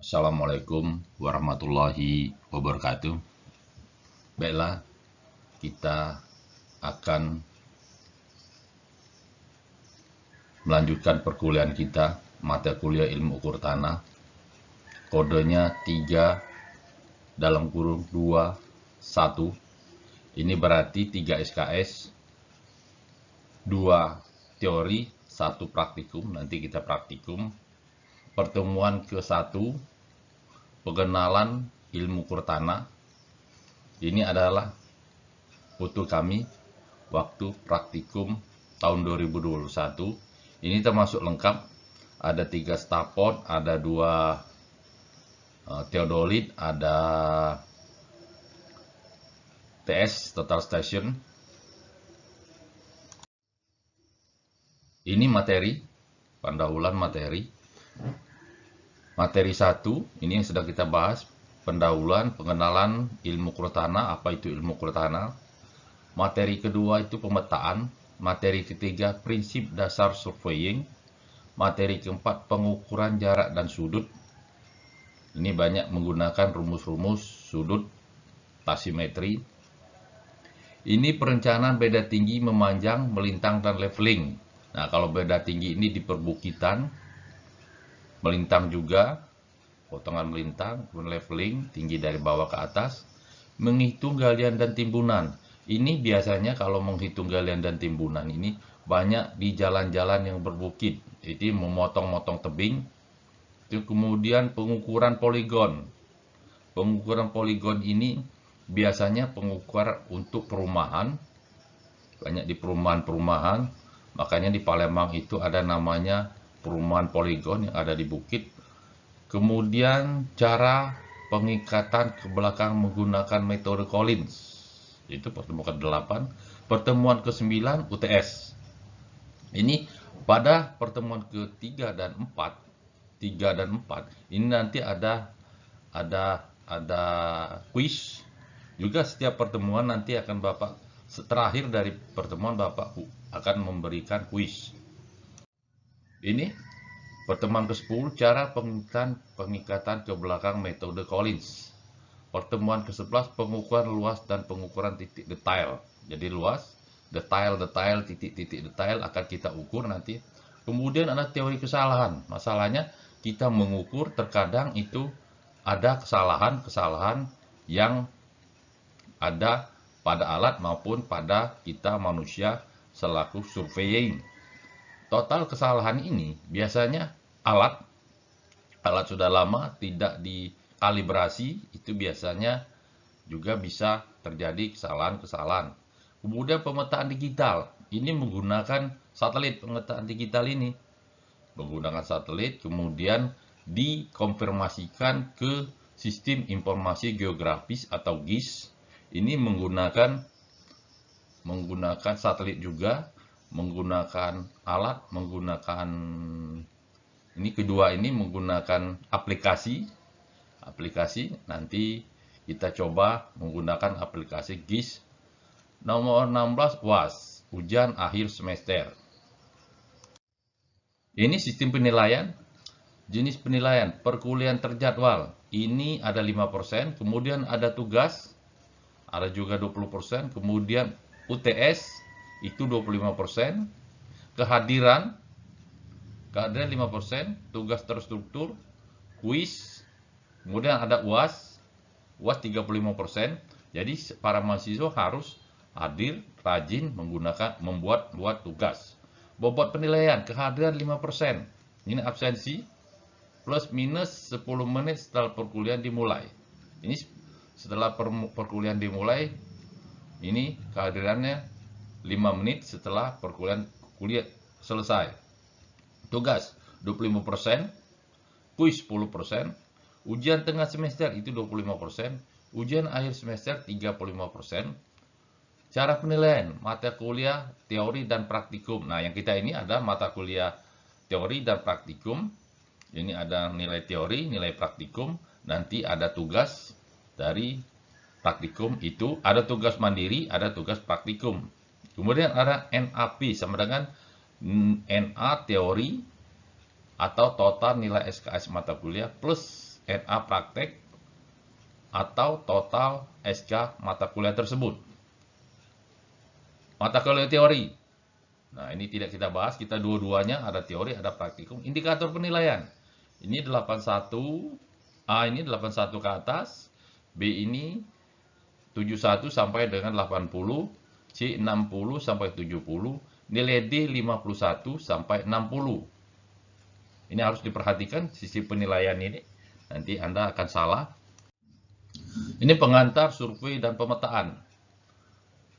Assalamualaikum warahmatullahi wabarakatuh. Baiklah, kita akan melanjutkan perkuliahan kita, mata kuliah ilmu ukur tanah. Kodenya 3/2 1. Ini berarti 3 SKS, 2 teori, 1 praktikum. Nanti kita praktikum. Pertemuan ke-1, pengenalan ilmu ukur tanah. Ini adalah foto kami waktu praktikum tahun 2021. Ini termasuk lengkap. Ada 3 stapot, ada 2 theodolit, ada TS, total station. Ini materi, pendahuluan materi. Materi 1, ini yang sedang kita bahas, pendahuluan, pengenalan ilmu ukur tanah, apa itu ilmu ukur tanah. Materi kedua itu pemetaan. Materi ketiga, prinsip dasar surveying. Materi keempat, pengukuran jarak dan sudut. Ini banyak menggunakan rumus-rumus sudut, tasimetri. Ini perencanaan beda tinggi, memanjang, melintang, dan leveling. Nah, kalau beda tinggi ini di perbukitan, melintang juga, potongan melintang, leveling, tinggi dari bawah ke atas, menghitung galian dan timbunan. Ini biasanya kalau menghitung galian dan timbunan ini banyak di jalan-jalan yang berbukit, jadi memotong-motong tebing. Itu kemudian pengukuran poligon. Pengukuran poligon ini biasanya pengukuran untuk perumahan, banyak di perumahan-perumahan. Makanya di Palembang itu ada namanya perumahan poligon yang ada di bukit. Kemudian cara pengikatan ke belakang menggunakan metode Collins. Itu pertemuan ke-8. Pertemuan ke-9 UTS. Ini pada pertemuan ke-3 dan 4, 3 dan 4 ini nanti ada kuis. Juga setiap pertemuan nanti akan Bapak, terakhir dari pertemuan Bapak akan memberikan kuis. Ini pertemuan ke-10, cara pengikatan ke belakang metode Collins. Pertemuan ke-11, pengukuran luas dan pengukuran titik detail. Jadi luas, detail, titik-titik detail akan kita ukur nanti. Kemudian ada teori kesalahan. Masalahnya kita mengukur, terkadang itu ada kesalahan-kesalahan yang ada pada alat maupun pada kita manusia selaku surveying. Total kesalahan ini biasanya alat sudah lama tidak dikalibrasi, itu biasanya juga bisa terjadi kesalahan-kesalahan. Kemudian pemetaan digital, ini menggunakan satelit. Pemetaan digital ini menggunakan satelit, kemudian dikonfirmasikan ke sistem informasi geografis atau GIS. Ini menggunakan satelit juga, menggunakan alat, menggunakan ini kedua ini menggunakan aplikasi. Nanti kita coba menggunakan aplikasi GIS. Nomor 16, UAS, ujian akhir semester. Ini sistem penilaian. Jenis penilaian, perkuliahan terjadwal. Ini ada 5%, kemudian ada tugas, ada juga 20%, kemudian UTS itu 25%, kehadiran 5%, tugas terstruktur, kuis, kemudian ada UAS 35%. Jadi para mahasiswa harus hadir, rajin membuat tugas. Bobot penilaian, kehadiran 5%. Ini absensi plus minus 10 menit setelah perkuliahan dimulai. Ini setelah perkuliahan dimulai, ini kehadirannya 5 menit setelah perkuliahan selesai. Tugas 25%, kuis 10%, ujian tengah semester itu 25%, ujian akhir semester 35%. Cara penilaian, mata kuliah, teori, dan praktikum. Nah, yang kita ini ada mata kuliah teori dan praktikum. Ini ada nilai teori, nilai praktikum, nanti ada tugas dari praktikum itu, ada tugas mandiri, ada tugas praktikum. Kemudian ada NAP sama dengan NA teori atau total nilai SKS mata kuliah plus NA praktek, atau total SK mata kuliah tersebut. Mata kuliah teori. Nah, ini tidak kita bahas, kita dua-duanya ada teori, ada praktikum. Indikator penilaian. Ini 81, A ini 81 ke atas, B ini 71 sampai dengan 80, C 60 sampai 70, nilai D 51 sampai 60. Ini harus diperhatikan sisi penilaian ini. Nanti Anda akan salah. Ini pengantar survei dan pemetaan.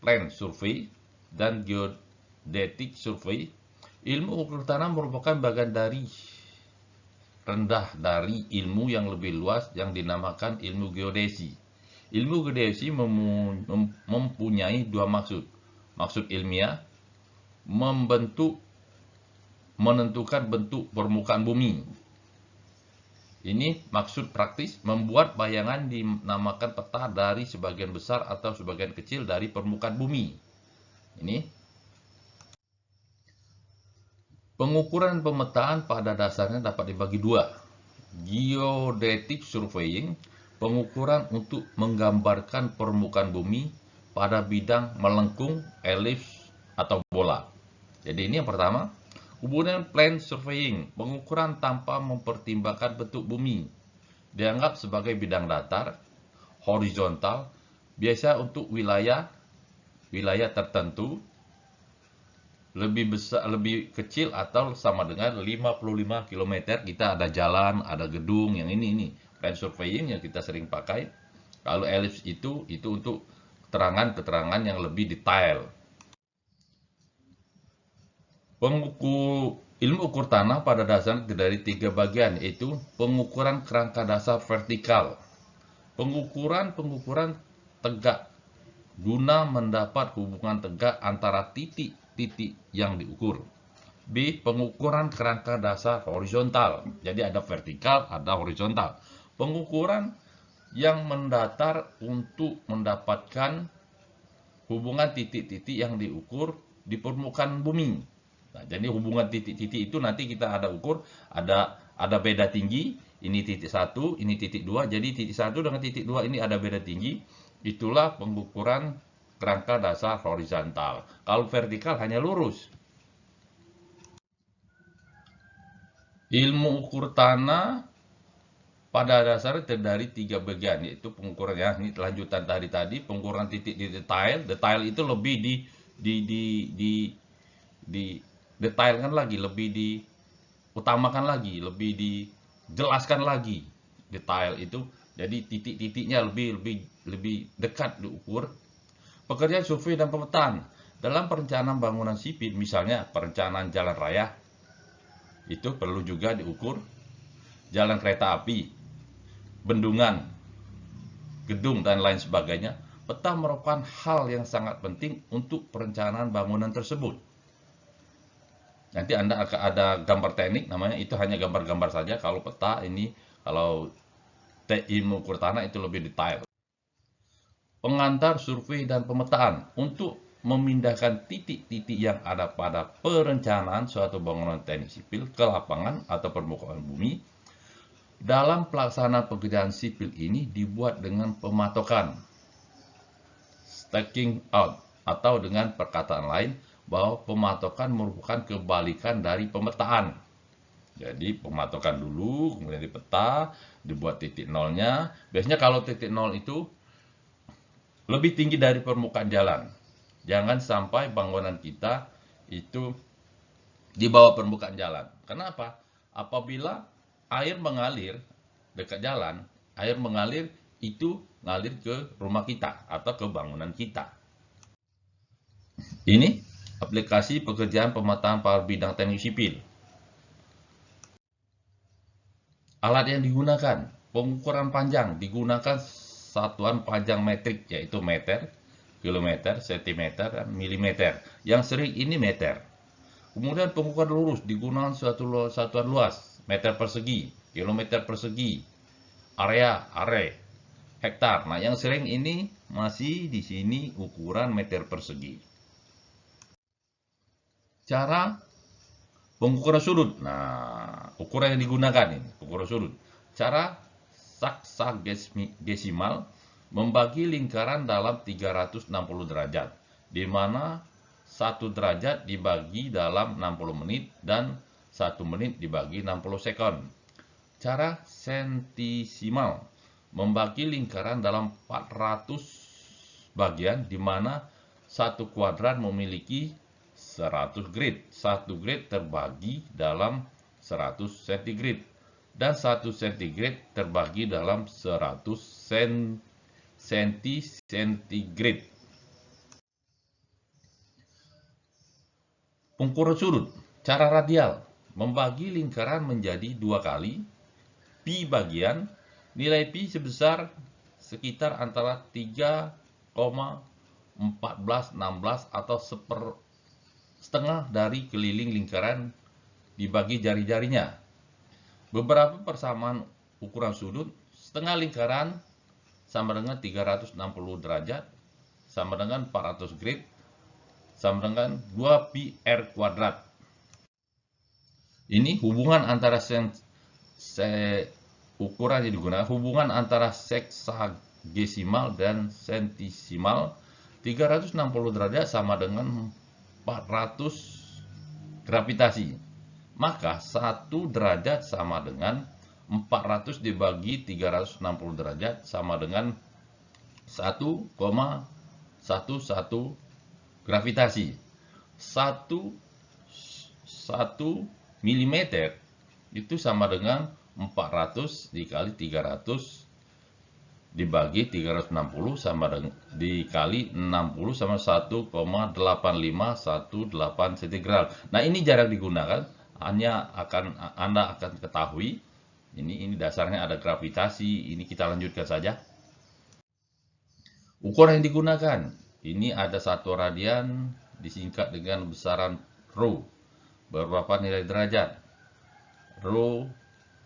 Plan survei dan geodetik survei. Ilmu ukur tanah merupakan bagian dari rendah dari ilmu yang lebih luas yang dinamakan ilmu geodesi. Ilmu geodesi mempunyai dua maksud. Maksud ilmiah, menentukan bentuk permukaan bumi. Ini maksud praktis, membuat bayangan dinamakan peta dari sebagian besar atau sebagian kecil dari permukaan bumi. Ini pengukuran pemetaan pada dasarnya dapat dibagi dua. Geodetic surveying, pengukuran untuk menggambarkan permukaan bumi pada bidang melengkung, elips, atau bola. Jadi ini yang pertama. Kemudian plan surveying, pengukuran tanpa mempertimbangkan bentuk bumi. Dianggap sebagai bidang datar, horizontal, biasa untuk wilayah tertentu, lebih besar, lebih kecil atau sama dengan 55 km. Kita ada jalan, ada gedung, yang ini plan surveying yang kita sering pakai. Kalau elips itu untuk keterangan yang lebih detail. Ilmu ukur tanah pada dasarnya dari tiga bagian, yaitu pengukuran kerangka dasar vertikal, pengukuran tegak guna mendapat hubungan tegak antara titik-titik yang diukur. B. Pengukuran kerangka dasar horizontal. Jadi ada vertikal, ada horizontal. Pengukuran yang mendatar untuk mendapatkan hubungan titik-titik yang diukur di permukaan bumi. Nah, jadi hubungan titik-titik itu nanti kita ada ukur, ada beda tinggi, ini titik 1, ini titik 2, jadi titik 1 dengan titik 2 ini ada beda tinggi, itulah pengukuran kerangka dasar horizontal. Kalau vertikal hanya lurus. Ilmu ukur tanah pada dasarnya terdiri dari tiga bagian, yaitu pengukuran, ya, ini lanjutan dari tadi, pengukuran titik di detail itu lebih detailkan lagi, lebih diutamakan lagi, lebih dijelaskan lagi detail itu. Jadi titik-titiknya lebih dekat diukur. Pekerjaan survei dan pemetaan dalam perencanaan bangunan sipil, misalnya perencanaan jalan raya, itu perlu juga diukur. Jalan kereta api, bendungan, gedung, dan lain sebagainya. Peta merupakan hal yang sangat penting untuk perencanaan bangunan tersebut. Nanti Anda akan ada gambar teknik namanya, itu hanya gambar-gambar saja. Kalau peta ini, kalau ilmu ukur tanah itu lebih detail. Pengantar survei dan pemetaan untuk memindahkan titik-titik yang ada pada perencanaan suatu bangunan teknik sipil ke lapangan atau permukaan bumi. Dalam pelaksanaan pekerjaan sipil ini dibuat dengan pematokan, staking out, atau dengan perkataan lain, bahwa pematokan merupakan kebalikan dari pemetaan. Jadi pematokan dulu, kemudian di peta, dibuat titik nolnya. Biasanya kalau titik nol itu lebih tinggi dari permukaan jalan. Jangan sampai bangunan kita itu di bawah permukaan jalan. Kenapa? Apabila air mengalir dekat jalan, air mengalir itu ngalir ke rumah kita atau ke bangunan kita. Ini aplikasi pekerjaan pemetaan pada bidang teknik sipil. Alat yang digunakan, pengukuran panjang digunakan satuan panjang metrik, yaitu meter, kilometer, sentimeter, dan milimeter. Yang sering ini meter. Kemudian pengukuran lurus digunakan satuan luas, meter persegi, kilometer persegi, area, hektar. Nah, yang sering ini masih di sini ukuran meter persegi. Cara pengukuran sudut. Nah, ukuran yang digunakan ini, ukuran sudut. Cara saksagesimal membagi lingkaran dalam 360 derajat, di mana 1 derajat dibagi dalam 60 menit dan 1 menit dibagi 60 sekon. Cara sentisimal membagi lingkaran dalam 400 bagian, di mana 1 kuadrat memiliki 100 grid. 1 grid terbagi dalam 100 centigrade dan 1 centigrade terbagi dalam 100 centigrade. Pengukuran sudut. Cara radial membagi lingkaran menjadi 2 kali. Pi bagian, nilai pi sebesar sekitar antara 3,1416 atau setengah dari keliling lingkaran dibagi jari-jarinya. Beberapa persamaan ukuran sudut. Setengah lingkaran sama dengan 360 derajat, sama dengan 400 grid, sama dengan 2 pi r kuadrat. Ini hubungan antara ukuran yang digunakan, hubungan antara seksagesimal dan sentisimal. 360 derajat sama dengan 400 gravitasi. Maka 1 derajat sama dengan 400 dibagi 360 derajat sama dengan 1,11 gravitasi. 1 mm itu sama dengan 400 dikali 300 dibagi 360 sama dengan dikali 60 sama 1,8518 cm. Nah, ini jarang digunakan. Anda akan ketahui ini dasarnya ada gravitasi. Ini kita lanjutkan saja. Ukuran yang digunakan, ini ada 1 radian disingkat dengan besaran rho. Berapa nilai derajat? Rho,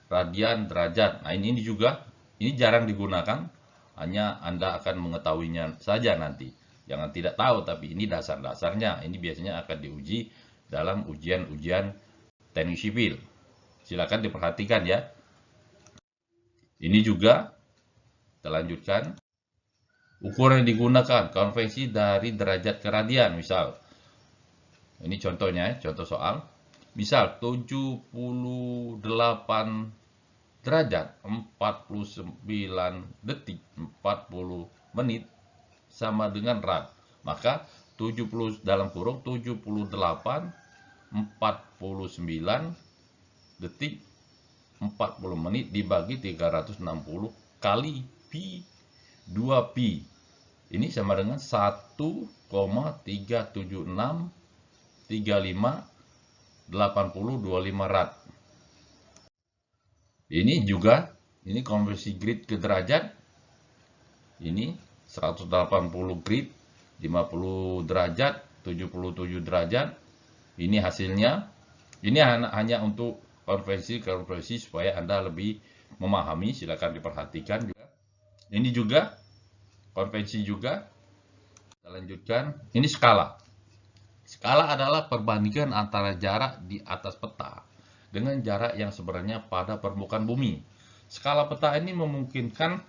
radian, derajat. Nah, ini juga jarang digunakan. Hanya Anda akan mengetahuinya saja nanti. Jangan tidak tahu, tapi ini dasar-dasarnya. Ini biasanya akan diuji dalam ujian-ujian teknik sipil. Silakan diperhatikan ya. Ini juga kita lanjutkan. Ukuran yang digunakan, konvensi dari derajat ke radian. Misal, ini contohnya, contoh soal. Misal 78 derajat 49 detik 40 menit sama dengan rad. Maka 70 dalam kurung 78 49 detik 40 menit dibagi 360 kali pi 2 pi. Ini sama dengan 1,37635 rad. Ini juga, ini konversi grid ke derajat. Ini 180 grid, 50 derajat, 77 derajat. Ini hasilnya. Ini hanya untuk konversi supaya Anda lebih memahami. Silakan diperhatikan juga. Ini juga konvensi juga. Kita lanjutkan. Ini skala. Skala adalah perbandingan antara jarak di atas peta dengan jarak yang sebenarnya pada permukaan bumi. Skala peta ini memungkinkan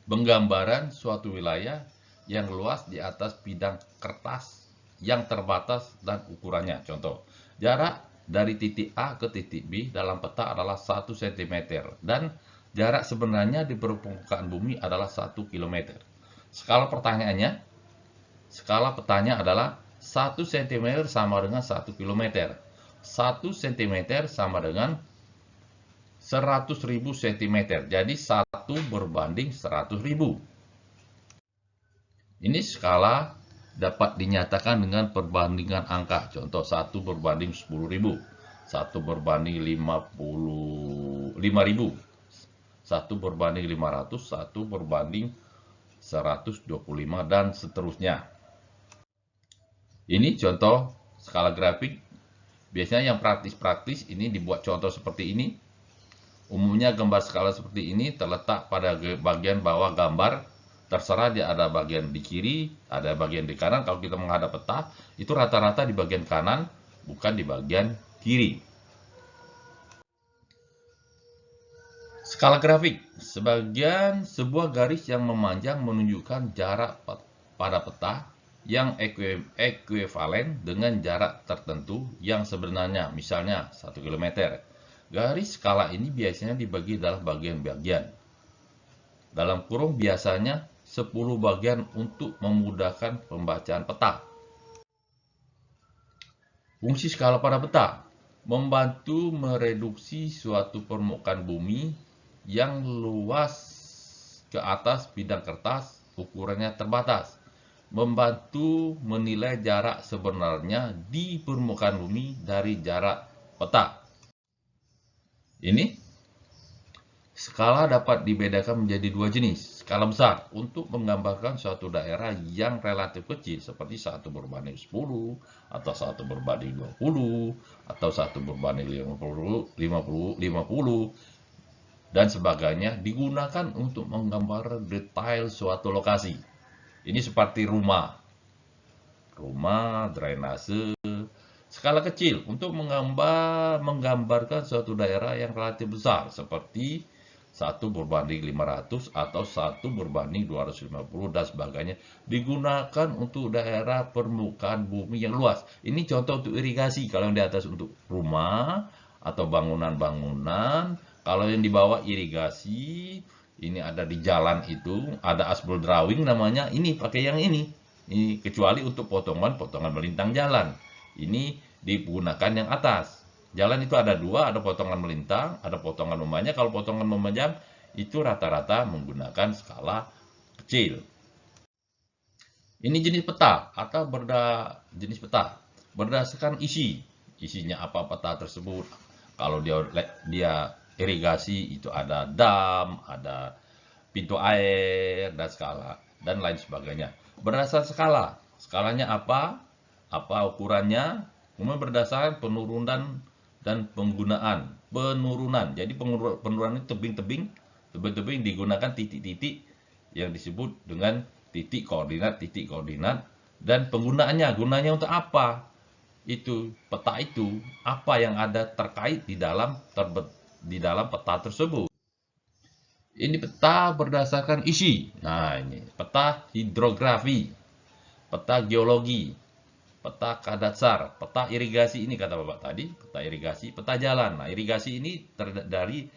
penggambaran suatu wilayah yang luas di atas bidang kertas yang terbatas dan ukurannya. Contoh, jarak dari titik A ke titik B dalam peta adalah 1 cm dan jarak sebenarnya di permukaan bumi adalah 1 km. Skala petanya adalah 1 cm sama dengan 1 km. 1 cm sama dengan 100.000 cm. Jadi 1 berbanding 100.000. Ini skala dapat dinyatakan dengan perbandingan angka. Contoh 1 berbanding 10.000, 1 berbanding 5.000, 1 berbanding 500, 1 berbanding 125 dan seterusnya. Ini contoh skala grafik. Biasanya yang praktis-praktis ini dibuat contoh seperti ini. Umumnya gambar skala seperti ini terletak pada bagian bawah gambar. Terserah dia ada bagian di kiri, ada bagian di kanan. Kalau kita menghadap peta, itu rata-rata di bagian kanan, bukan di bagian kiri. Skala grafik, sebuah garis yang memanjang menunjukkan jarak pada peta yang ekuivalen dengan jarak tertentu yang sebenarnya, misalnya 1 km. Garis skala ini biasanya dibagi dalam bagian-bagian. Dalam kurung biasanya 10 bagian untuk memudahkan pembacaan peta. Fungsi skala pada peta membantu mereduksi suatu permukaan bumi yang luas ke atas bidang kertas, ukurannya terbatas. Membantu menilai jarak sebenarnya di permukaan bumi dari jarak peta. Ini skala dapat dibedakan menjadi dua jenis. Skala besar untuk menggambarkan suatu daerah yang relatif kecil seperti 1 berbanding 10 atau 1 berbanding 20 atau 1 berbanding 50 dan sebagainya, digunakan untuk menggambar detail suatu lokasi. Ini seperti rumah, drainase. Skala kecil untuk menggambarkan suatu daerah yang relatif besar seperti 1 berbanding 500 atau 1 berbanding 250 dan sebagainya, digunakan untuk daerah permukaan bumi yang luas. Ini contoh untuk irigasi, kalau yang di atas untuk rumah atau bangunan-bangunan. Kalau yang di bawah irigasi, ini ada di jalan itu, ada asbel drawing namanya, ini pakai yang ini. Ini kecuali untuk potongan-potongan melintang jalan. Ini digunakan yang atas. Jalan itu ada dua, ada potongan melintang, ada potongan memanjang. Kalau potongan memanjang itu rata-rata menggunakan skala kecil. Ini jenis peta atau jenis peta berdasarkan isinya apa peta tersebut. Kalau dia irigasi itu ada dam, ada pintu air dan skala dan lain sebagainya. Berdasarkan skalanya apa ukurannya, kemudian berdasarkan penurunan dan penggunaan penurunan. Jadi penurunan itu tebing-tebing digunakan titik-titik yang disebut dengan titik koordinat, dan gunanya untuk apa? Itu peta itu apa yang ada terkait di dalam peta tersebut. Ini peta berdasarkan isi. Nah, ini peta hidrografi, peta geologi, peta kadatsar, peta irigasi, ini kata Bapak tadi, peta irigasi, peta jalan. Nah, irigasi ini terdiri dari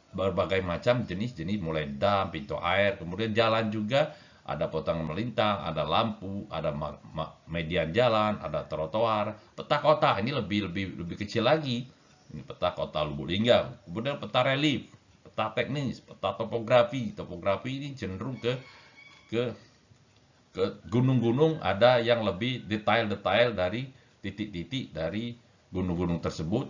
berbagai macam jenis-jenis, mulai dam, pintu air, kemudian jalan juga, ada potongan melintang, ada lampu, ada median jalan, ada trotoar. Peta kota ini lebih kecil lagi. Ini peta kota Lubuk Linggau. Kemudian peta relief, peta teknis, peta topografi. Topografi ini cenderung ke gunung-gunung, ada yang lebih detail-detail dari titik-titik dari gunung-gunung tersebut.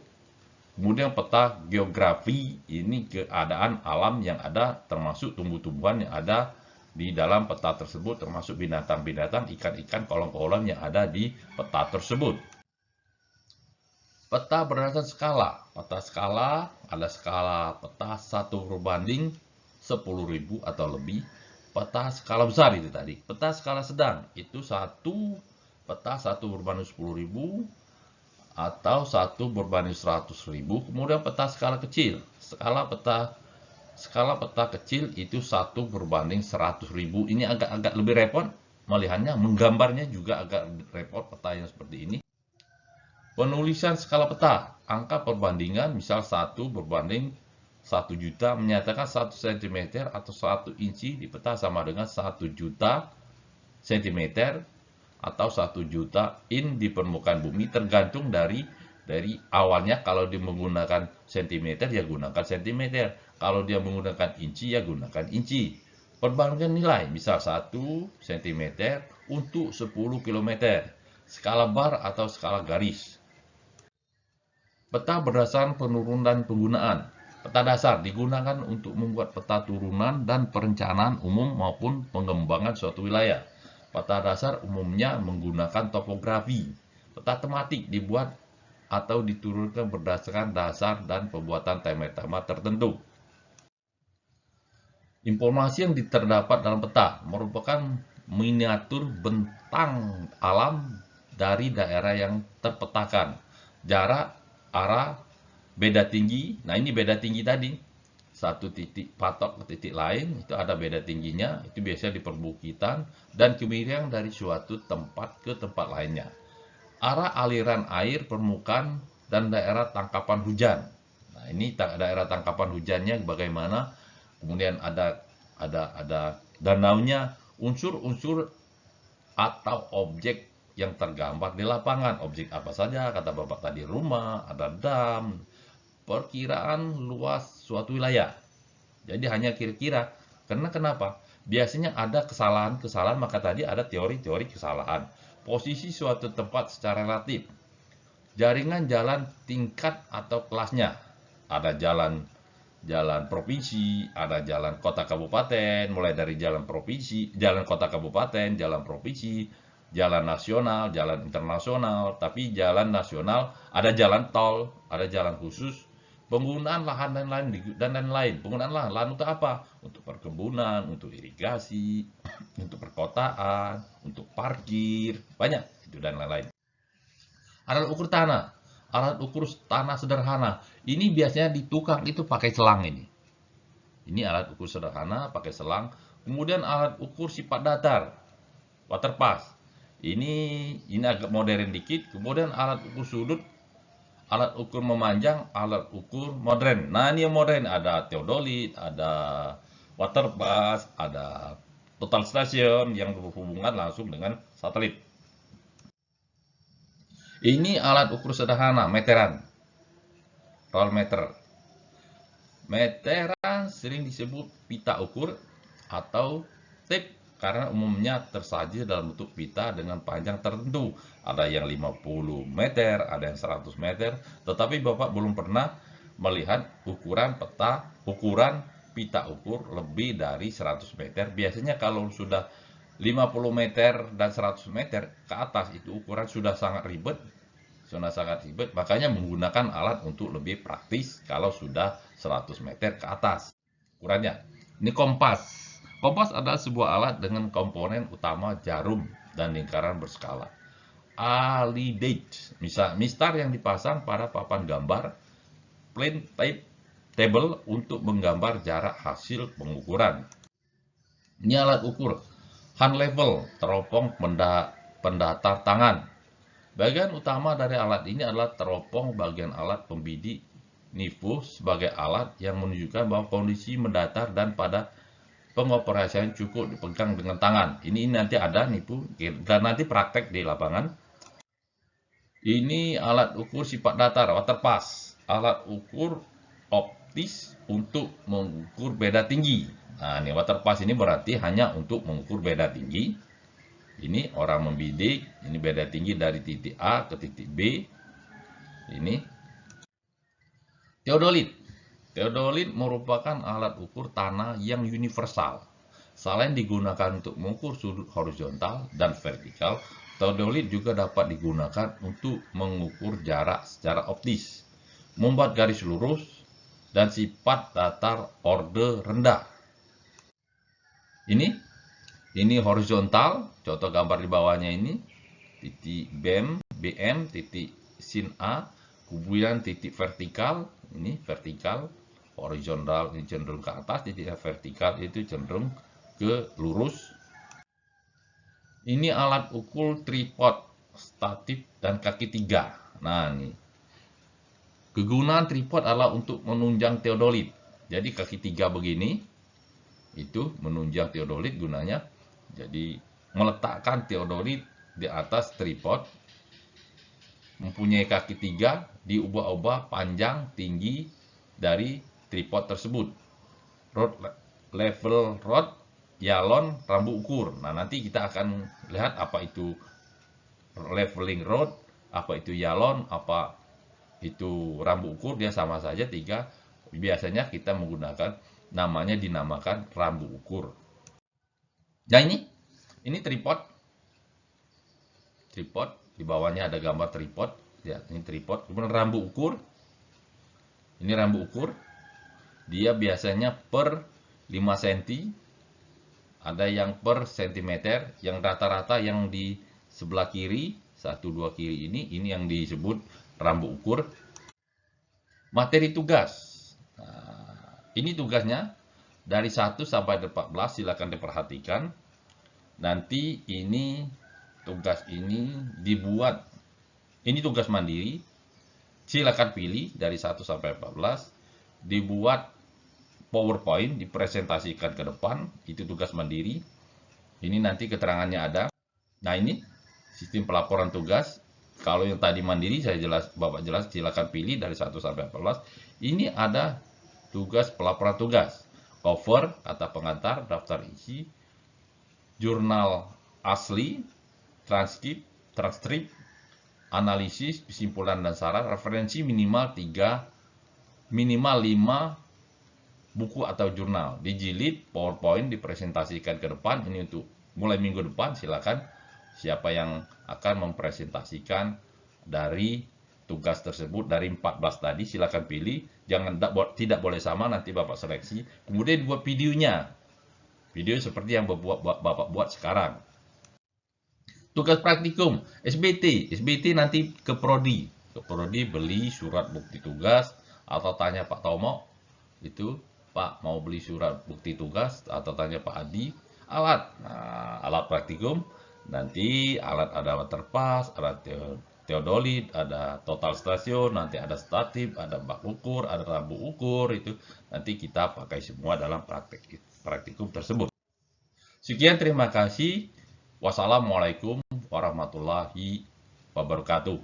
Kemudian peta geografi, ini keadaan alam yang ada, termasuk tumbuh-tumbuhan yang ada di dalam peta tersebut, termasuk binatang-binatang, ikan-ikan, kolam-kolam yang ada di peta tersebut. Peta berdasarkan skala. Peta skala, ada skala peta 1 berbanding 10.000 atau lebih. Peta skala besar itu tadi. Peta skala sedang itu peta 1 berbanding 10.000 atau 1 berbanding 100.000. Kemudian peta skala kecil. Skala peta kecil itu 1 berbanding 100.000. Ini agak lebih repot melihatnya, menggambarnya juga agak repot peta yang seperti ini. Penulisan skala peta, angka perbandingan, misal 1 berbanding 1 juta, menyatakan 1 cm atau 1 inci di peta sama dengan 1 juta cm atau 1 juta in di permukaan bumi, tergantung dari awalnya. Kalau dia menggunakan cm ya gunakan cm, kalau dia menggunakan inci ya gunakan inci. Perbandingan nilai, misal 1 cm untuk 10 km, skala bar atau skala garis. Peta berdasarkan penurunan dan penggunaan. Peta dasar digunakan untuk membuat peta turunan dan perencanaan umum maupun pengembangan suatu wilayah. Peta dasar umumnya menggunakan topografi. Peta tematik dibuat atau diturunkan berdasarkan dasar dan pembuatan tema-tema tertentu. Informasi yang terdapat dalam peta merupakan miniatur bentang alam dari daerah yang terpetakan. Jarak, arah, beda tinggi. Nah, ini beda tinggi tadi. satu titik patok ke titik lain, itu ada beda tingginya, itu biasanya di perbukitan, dan kemudian dari suatu tempat ke tempat lainnya. Arah aliran air permukaan dan daerah tangkapan hujan. Nah, ini daerah tangkapan hujannya bagaimana? Kemudian ada danaunya, unsur-unsur atau objek yang tergambar di lapangan. Objek apa saja? Kata Bapak tadi, rumah, ada dam, perkiraan luas suatu wilayah. Jadi hanya kira-kira. Karena kenapa? Biasanya ada kesalahan-kesalahan, maka tadi ada teori-teori kesalahan. Posisi suatu tempat secara relatif. Jaringan jalan tingkat atau kelasnya. Ada jalan provinsi, ada jalan kota kabupaten, mulai dari jalan provinsi, jalan kota kabupaten, jalan provinsi, jalan nasional, jalan internasional. Tapi jalan nasional ada jalan tol, ada jalan khusus, penggunaan lahan dan lain-lain. Penggunaan lahan untuk apa? Untuk perkebunan, untuk irigasi, untuk perkotaan, untuk parkir, banyak itu dan lain-lain. Alat ukur tanah, alat ukur tanah sederhana. Ini biasanya di tukang itu pakai selang ini. Ini alat ukur sederhana pakai selang. Kemudian alat ukur sifat datar, water pass. Ini agak modern dikit. Kemudian alat ukur sudut, alat ukur memanjang, alat ukur modern. Nah, ini yang modern, ada theodolit, ada water pass, ada total station yang berhubungan langsung dengan satelit. Ini alat ukur sederhana, meteran, roll meter. Meteran sering disebut pita ukur atau tape karena umumnya tersaji dalam bentuk pita dengan panjang tertentu. Ada yang 50 meter, ada yang 100 meter, tetapi Bapak belum pernah melihat ukuran pita ukur lebih dari 100 meter. Biasanya kalau sudah 50 meter dan 100 meter ke atas itu ukuran sudah sangat ribet, makanya menggunakan alat untuk lebih praktis kalau sudah 100 meter ke atas ukurannya. Ini kompas. Kompas adalah sebuah alat dengan komponen utama jarum dan lingkaran berskala. Alidate, mistar yang dipasang pada papan gambar, plane tape table untuk menggambar jarak hasil pengukuran. Ini alat ukur hand level, teropong pendatar tangan. Bagian utama dari alat ini adalah teropong bagian alat pembidik nifu sebagai alat yang menunjukkan bahwa kondisi mendatar dan pada pengoperasian cukup dipegang dengan tangan. Ini nanti ada nipu dan nanti praktek di lapangan. Ini alat ukur sifat datar, water pass. Alat ukur optis untuk mengukur beda tinggi. Nah, ini water pass ini berarti hanya untuk mengukur beda tinggi. Ini orang membidik, ini beda tinggi dari titik A ke titik B. Ini theodolit. Theodolit merupakan alat ukur tanah yang universal. Selain digunakan untuk mengukur sudut horizontal dan vertikal, theodolit juga dapat digunakan untuk mengukur jarak secara optis, membuat garis lurus, dan sifat datar orde rendah. Ini horizontal, contoh gambar di bawahnya ini, titik BM, titik sin A, kemudian titik vertikal, ini vertikal, horizontal ini cenderung ke atas, titik vertikal itu cenderung ke lurus. Ini alat ukur tripod, statif, dan kaki tiga. Nah, ini. Kegunaan tripod adalah untuk menunjang theodolit. Jadi kaki tiga begini, itu menunjang theodolit gunanya. Jadi meletakkan theodolit di atas tripod, mempunyai kaki tiga, diubah-ubah panjang tinggi dari tripod tersebut. Level rod, yalon, rambu ukur. Nah, nanti kita akan lihat apa itu leveling rod, apa itu yalon, apa itu rambu ukur. Dia sama saja tiga. Biasanya kita menggunakan dinamakan rambu ukur. Nah, ini tripod. Di bawahnya ada gambar tripod. Ya, ini tripod. Kemudian rambu ukur. Ini rambu ukur. Dia biasanya per 5 cm. Ada yang per sentimeter. Yang rata-rata yang di sebelah kiri, 1-2 kiri ini yang disebut rambu ukur. Materi tugas. Nah, Ini tugasnya dari 1 sampai 14, silakan diperhatikan. Nanti ini tugas ini dibuat, ini tugas mandiri, silakan pilih dari 1 sampai 14, dibuat PowerPoint, dipresentasikan ke depan, itu tugas mandiri. Ini nanti keterangannya ada. Nah, ini sistem pelaporan tugas. Kalau yang tadi mandiri Bapak jelas silakan pilih dari 1 sampai 14. Ini ada tugas pelaporan tugas. Cover, kata pengantar, daftar isi, jurnal asli, transkrip, analisis, kesimpulan dan saran, referensi minimal 5 buku atau jurnal, dijilid, PowerPoint, dipresentasikan ke depan. Ini untuk mulai minggu depan, silakan siapa yang akan mempresentasikan dari tugas tersebut dari 14 tadi, silakan pilih. Tidak boleh sama, nanti Bapak seleksi. Kemudian buat videonya, video seperti yang Bapak buat sekarang. Tugas praktikum SBT nanti ke Prodi beli surat bukti tugas, atau tanya Pak Tomo itu, Pak mau beli surat bukti tugas, atau tanya Pak Adi, alat. Nah, alat praktikum nanti alat ada waterpass, ada teodolit, ada total stasiun, nanti ada statif, ada bak ukur, ada rambu ukur, itu nanti kita pakai semua dalam praktikum tersebut. Sekian, terima kasih. Wassalamualaikum warahmatullahi wabarakatuh.